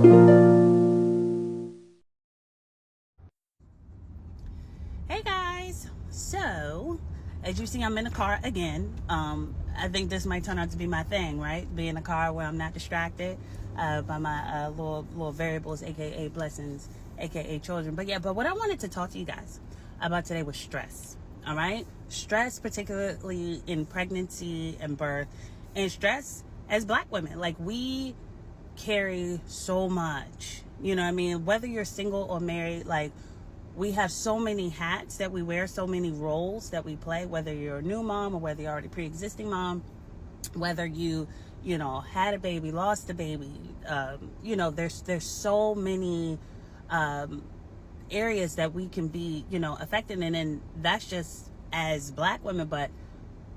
Hey guys, so as you see, I'm in the car again. I think this might turn out to be my thing, right? Be in a car where I'm not distracted by my little variables, aka blessings, aka children. But what I wanted to talk to you guys about today was stress. All right, stress, particularly in pregnancy and birth, and stress as Black women, like we carry so much. You know what I mean? Whether you're single or married, like we have so many hats that we wear, so many roles that we play, whether you're a new mom or whether you're already pre-existing mom, whether you had a baby, lost a baby, there's so many areas that we can be, affected in. And that's just as Black women, but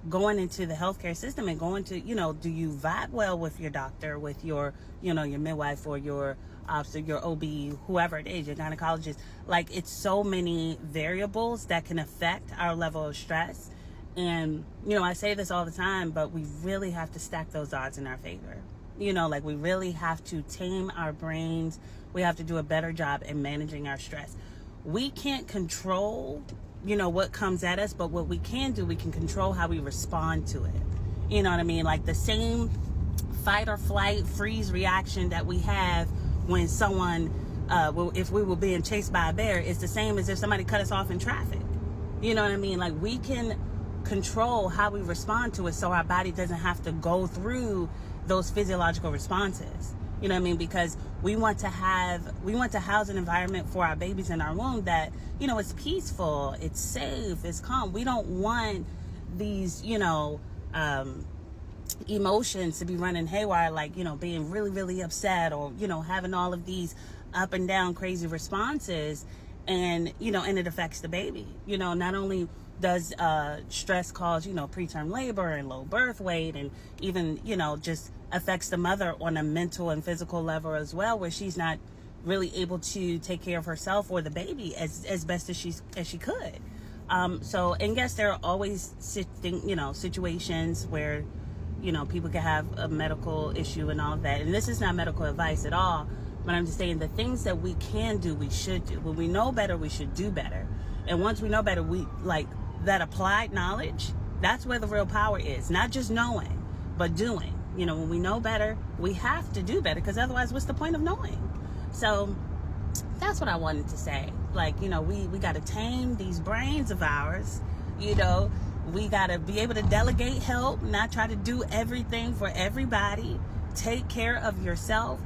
going into the healthcare system and going to, do you vibe well with your doctor, with your, your midwife or your officer, your OB, whoever it is, your gynecologist. Like, it's so many variables that can affect our level of stress. And, I say this all the time, but we really have to stack those odds in our favor. Like we really have to tame our brains. We have to do a better job in managing our stress. We can't control what comes at us, but what we can do, we can control how we respond to it. You know what I mean? Like the same fight or flight, freeze reaction that we have when someone, if we were being chased by a bear, is the same as if somebody cut us off in traffic. You know what I mean? Like we can control how we respond to it so our body doesn't have to go through those physiological responses. You know what I mean? Because we want to house an environment for our babies in our womb that, it's peaceful, it's safe, it's calm. We don't want these, emotions to be running haywire, like, being really, really upset or, having all of these up and down crazy responses. And, and it affects the baby. Not only does stress cause, preterm labor and low birth weight, and even, just affects the mother on a mental and physical level as well, where she's not really able to take care of herself or the baby as best as she could. And yes, there are always situations where, people can have a medical issue and all of that. And this is not medical advice at all, but I'm just saying the things that we can do, we should do. When we know better, we should do better. And once we know better, we like that applied knowledge. That's where the real power is. Not just knowing, but doing. When we know better, we have to do better, because otherwise, what's the point of knowing? So that's what I wanted to say. Like, we got to tame these brains of ours. We got to be able to delegate help, not try to do everything for everybody. Take care of yourself.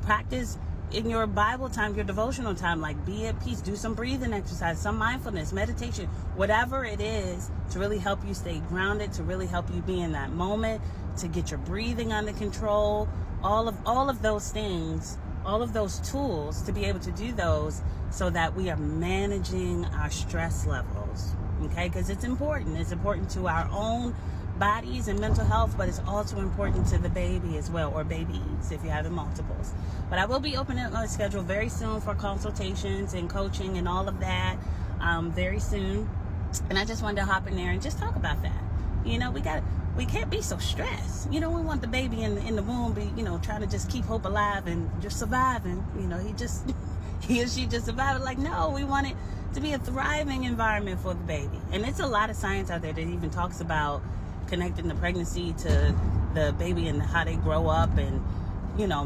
Practice in your Bible time, your devotional time, like be at peace, do some breathing exercise, some mindfulness, meditation, whatever it is to really help you stay grounded, to really help you be in that moment, to get your breathing under control, all of those things, all of those tools, to be able to do those so that we are managing our stress levels. Okay, because it's important. It's important to our own bodies and mental health, but it's also important to the baby as well, or babies if you're having multiples. But I will be opening my schedule very soon for consultations and coaching and all of that very soon. And I just wanted to hop in there and just talk about that. We can't be so stressed. We want the baby in the womb be, trying to just keep hope alive and just surviving. He or she just surviving. Like, no, we want it to be a thriving environment for the baby. And it's a lot of science out there that even talks about connecting the pregnancy to the baby and how they grow up, and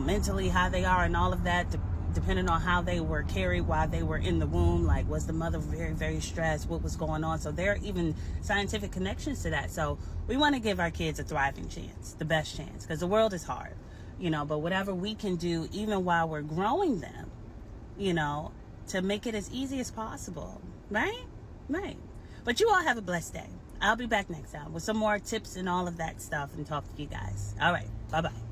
mentally how they are, and all of that, depending on how they were carried while they were in the womb. Like, was the mother very, very stressed? What was going on? So there are even scientific connections to that. So we want to give our kids a thriving chance, the best chance, because the world is hard, but whatever we can do, even while we're growing them, to make it as easy as possible. Right. But you all have a blessed day. I'll be back next time with some more tips and all of that stuff and talk to you guys. All right. Bye-bye.